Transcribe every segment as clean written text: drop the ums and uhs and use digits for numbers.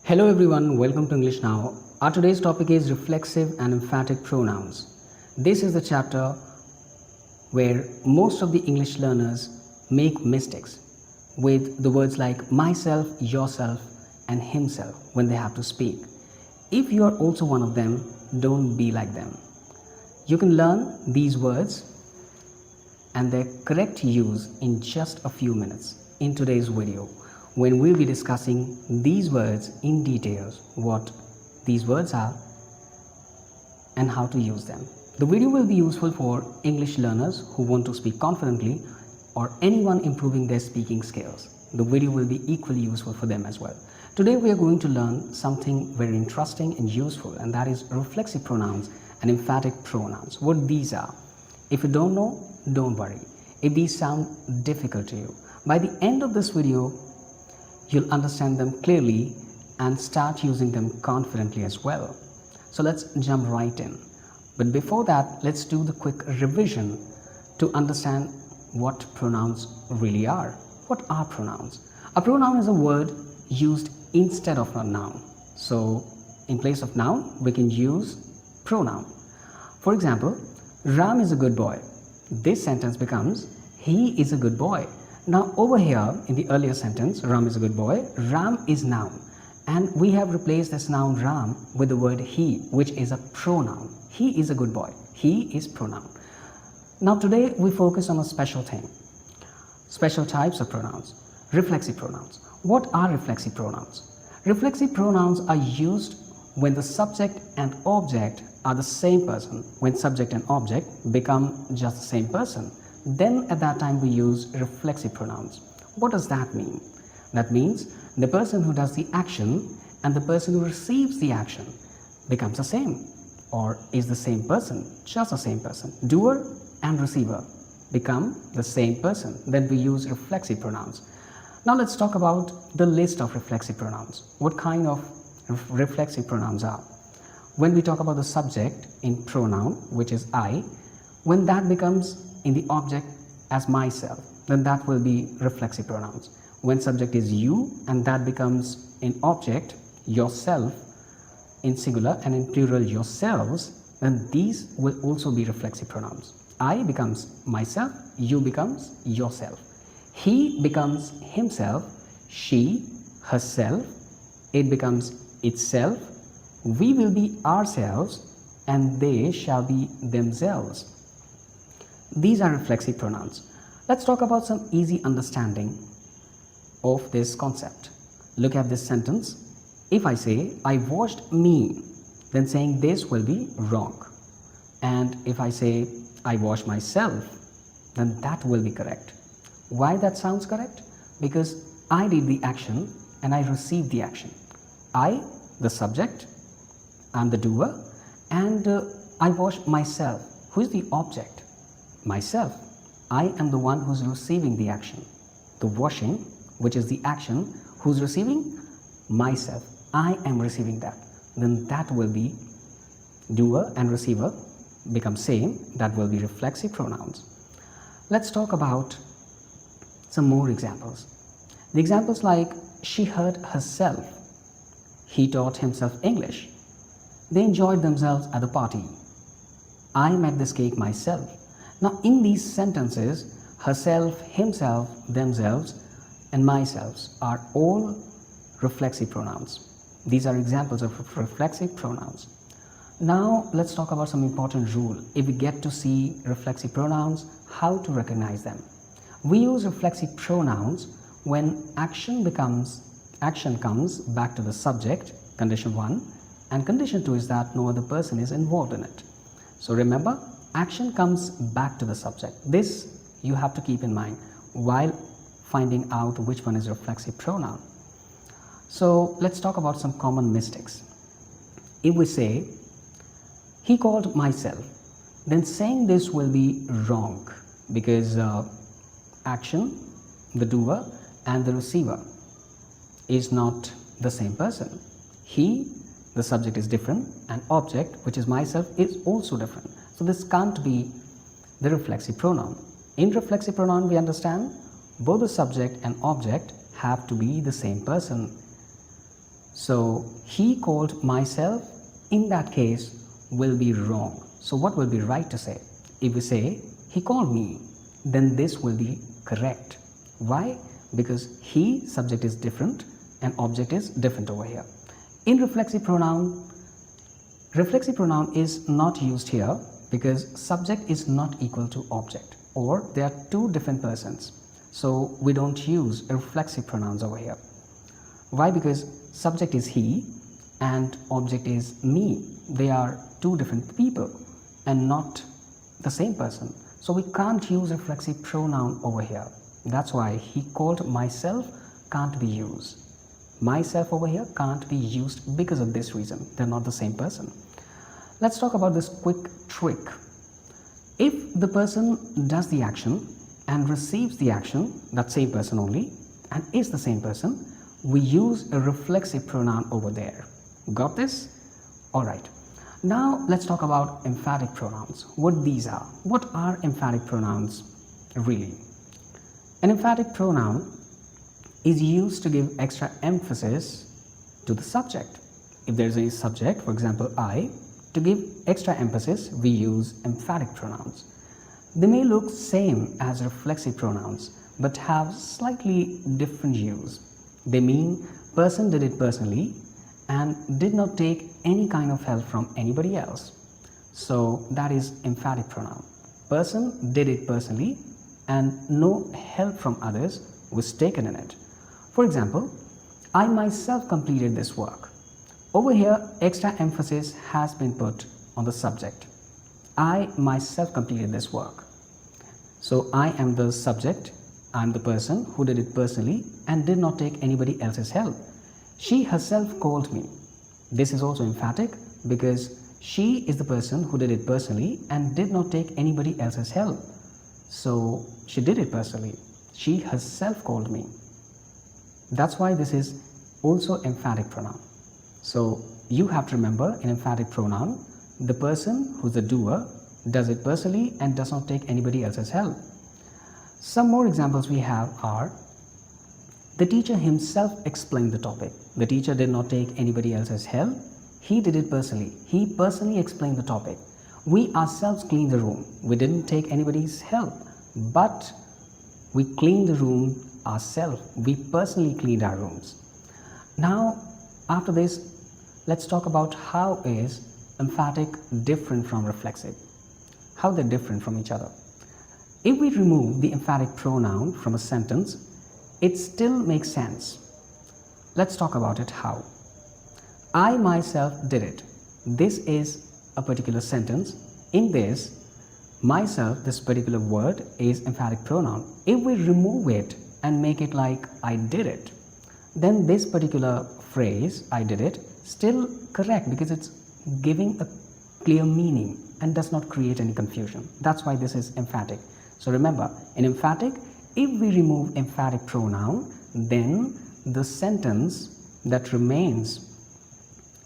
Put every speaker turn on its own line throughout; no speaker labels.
Hello everyone, welcome to English Now. Our today's topic is reflexive and emphatic pronouns. This is the chapter where most of the English learners make mistakes with the words like myself, yourself, and himself when they have to speak. If you are also one of them, don't be like them. You can learn these words and their correct use in just a few minutes in today's video when we'll be discussing these words in details, what these words are and how to use them. The video will be useful for English learners who want to speak confidently or anyone improving their speaking skills. The video will be equally useful for them as well. Today we are going to learn something very interesting and useful, and that is reflexive pronouns and emphatic pronouns. What these are. If you don't know, don't worry. If these sound difficult to you, by the end of this video, you'll understand them clearly and start using them confidently as well. So let's jump right in. But before that, let's do the quick revision to understand what pronouns really are. What are pronouns? A pronoun is a word used instead of a noun. So in place of noun, we can use pronoun. For example, Ram is a good boy. This sentence becomes he is a good boy. Now over here in the earlier sentence, Ram is a good boy, Ram is noun, and we have replaced this noun Ram with the word he, which is a pronoun. He is a good boy. He is pronoun. Now today we focus on a special thing. Special types of pronouns. Reflexive pronouns. What are reflexive pronouns? Reflexive pronouns are used when the subject and object are the same person. When subject and object become just the same person, then at that time we use reflexive pronouns. What does that mean? That means the person who does the action and the person who receives the action becomes the same, or is the same person, just the same person. Doer and receiver become the same person. Then we use reflexive pronouns. Now let's talk about the list of reflexive pronouns. What kind of reflexive pronouns are? When we talk about the subject in pronoun, which is I, when that becomes in the object as myself, then that will be reflexive pronouns. When subject is you and that becomes in object yourself in singular and in plural yourselves, then these will also be reflexive pronouns. I becomes myself, you becomes yourself. He becomes himself, she, herself, it becomes itself, we will be ourselves, and they shall be themselves. These are reflexive pronouns. Let's talk about some easy understanding of this concept. Look at this sentence. If I say, I washed me, then saying this will be wrong. And if I say, I wash myself, then that will be correct. Why that sounds correct? Because I did the action and I received the action. I, the subject, I'm the doer, and I wash myself. Who is the object? Myself. I am the one who's receiving the action. The washing, which is the action, who's receiving? Myself. I am receiving that. Then that will be doer and receiver become same. That will be reflexive pronouns. Let's talk about some more examples. The examples like she hurt herself. He taught himself English. They enjoyed themselves at the party. I made this cake myself. Now in these sentences, herself, himself, themselves, and myself are all reflexive pronouns. These are examples of reflexive pronouns. Now let's talk about some important rule. If we get to see reflexive pronouns, how to recognize them. We use reflexive pronouns when action comes back to the subject, condition 1, and condition 2 is that no other person is involved in it. So remember, action comes back to the subject. This you have to keep in mind while finding out which one is reflexive pronoun. So let's talk about some common mistakes. If we say, he called myself, then saying this will be wrong because action, the doer, and the receiver is not the same person. He, the subject, is different, and object, which is myself, is also different. So this can't be the reflexive pronoun. In reflexive pronoun, we understand both the subject and object have to be the same person. So he called myself, in that case, will be wrong. So what will be right to say? If we say he called me, then this will be correct. Why? Because he, subject is different and object is different over here. In reflexive pronoun is not used here because subject is not equal to object, or they are two different persons. So we don't use reflexive pronouns over here. Why? Because subject is he and object is me. They are two different people and not the same person. So we can't use reflexive pronoun over here. That's why he called myself can't be used. Myself over here can't be used because of this reason. They're not the same person. Let's talk about this quick trick. If the person does the action and receives the action, that same person only, and is the same person, we use a reflexive pronoun over there. Got this? Alright. Now let's talk about emphatic pronouns. What these are. What are emphatic pronouns really? An emphatic pronoun is used to give extra emphasis to the subject. If there is a subject, for example I, to give extra emphasis we use emphatic pronouns. They may look same as reflexive pronouns but have slightly different use. They mean person did it personally and did not take any kind of help from anybody else. So that is emphatic pronoun. Person did it personally and no help from others was taken in it. For example, I myself completed this work. Over here, extra emphasis has been put on the subject. I myself completed this work. So I am the subject, I am the person who did it personally and did not take anybody else's help. She herself called me. This is also emphatic because she is the person who did it personally and did not take anybody else's help. So she did it personally. She herself called me. That's why this is also emphatic pronoun. So you have to remember, in emphatic pronoun, the person who's the doer does it personally and does not take anybody else's help. Some more examples we have are, the teacher himself explained the topic. The teacher did not take anybody else's help. He did it personally. He personally explained the topic. We ourselves cleaned the room. We didn't take anybody's help, but we cleaned the room ourselves. We personally cleaned our rooms. Now, after this, let's talk about how is emphatic different from reflexive. How they're different from each other. If we remove the emphatic pronoun from a sentence, it still makes sense. Let's talk about it how. I myself did it. This is a particular sentence. In this, myself, this particular word is emphatic pronoun. If we remove it and make it like I did it, then this particular phrase, I did it, still correct because it's giving a clear meaning and does not create any confusion. That's why this is emphatic. So remember, in emphatic, if we remove emphatic pronoun, then the sentence that remains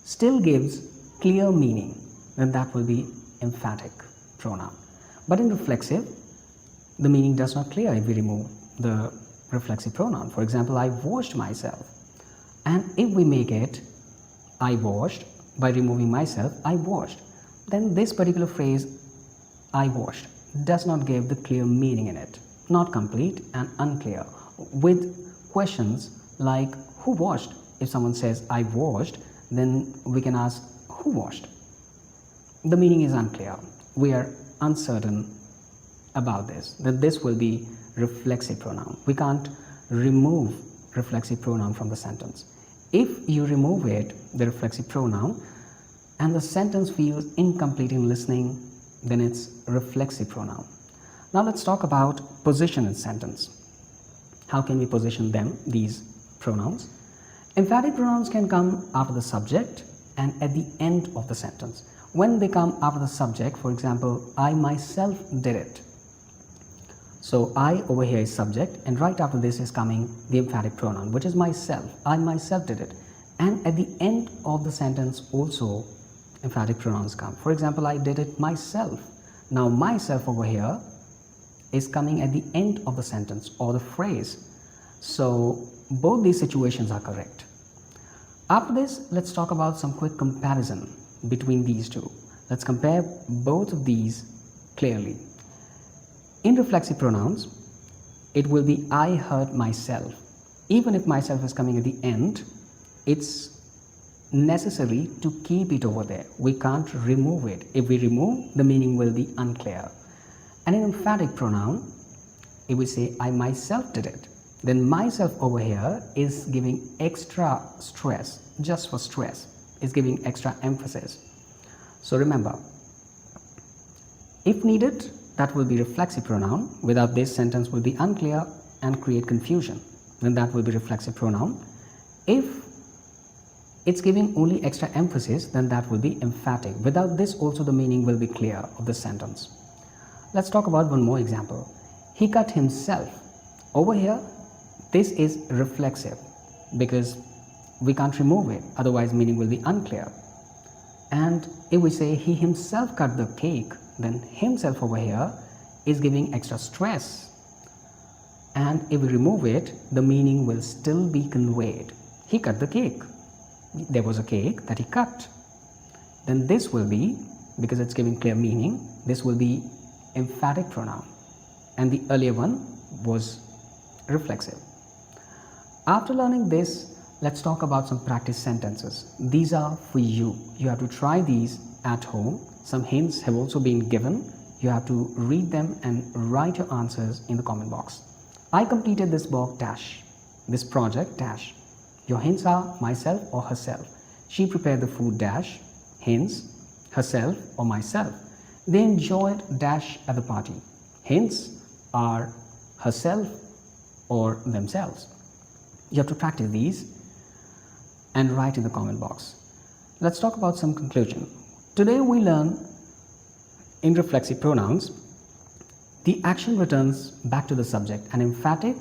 still gives clear meaning, then that will be emphatic pronoun. But in reflexive, the meaning does not clear if we remove the reflexive pronoun. For example, I washed myself. And if we make it I washed, by removing myself, I washed, then this particular phrase, I washed, does not give the clear meaning in it. Not complete and unclear. With questions like who washed? If someone says I washed, then we can ask who washed? The meaning is unclear. We are uncertain about this. That this will be reflexive pronoun. We can't remove reflexive pronoun from the sentence. If you remove it, the reflexive pronoun, and the sentence feels incomplete in listening, then it's reflexive pronoun. Now let's talk about position in sentence. How can we position them, these pronouns? Emphatic pronouns can come after the subject and at the end of the sentence. When they come after the subject, for example, I myself did it. So I over here is subject, and right after this is coming the emphatic pronoun, which is myself. I myself did it. And at the end of the sentence also emphatic pronouns come. For example, I did it myself. Now myself over here is coming at the end of the sentence or the phrase. So both these situations are correct. After this, let's talk about some quick comparison between these two. Let's compare both of these clearly. In reflexive pronouns, it will be I hurt myself. Even if myself is coming at the end, it's necessary to keep it over there. We can't remove it. If we remove, the meaning will be unclear. And in emphatic pronoun, it will say I myself did it. Then myself over here is giving extra stress, just for stress. It's giving extra emphasis. So remember, if needed, that will be reflexive pronoun. Without this, sentence will be unclear and create confusion. Then that will be reflexive pronoun. If it's giving only extra emphasis, then that will be emphatic. Without this, also the meaning will be clear of the sentence. Let's talk about one more example. He cut himself. Over here, this is reflexive because we can't remove it, otherwise meaning will be unclear. And if we say he himself cut the cake, then himself over here is giving extra stress. And if we remove it, the meaning will still be conveyed. He cut the cake. There was a cake that he cut. Then this will be, because it's giving clear meaning, this will be emphatic pronoun. And the earlier one was reflexive. After learning this, let's talk about some practice sentences. These are for you. You have to try these at home. Some hints have also been given. You have to read them and write your answers in the comment box. I completed this book dash, this project dash. Your hints are myself or herself. She prepared the food dash, hints, herself or myself. They enjoyed dash at the party. Hints are herself or themselves. You have to practice these and write in the comment box. Let's talk about some conclusion. Today we learn in reflexive pronouns, the action returns back to the subject, and emphatic,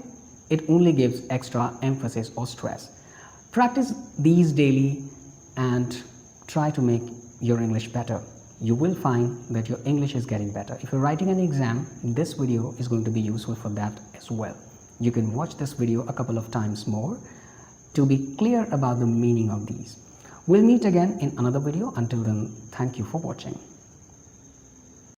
it only gives extra emphasis or stress. Practice these daily and try to make your English better. You will find that your English is getting better. If you're writing an exam, this video is going to be useful for that as well. You can watch this video a couple of times more to be clear about the meaning of these. We'll meet again in another video. Until then, thank you for watching.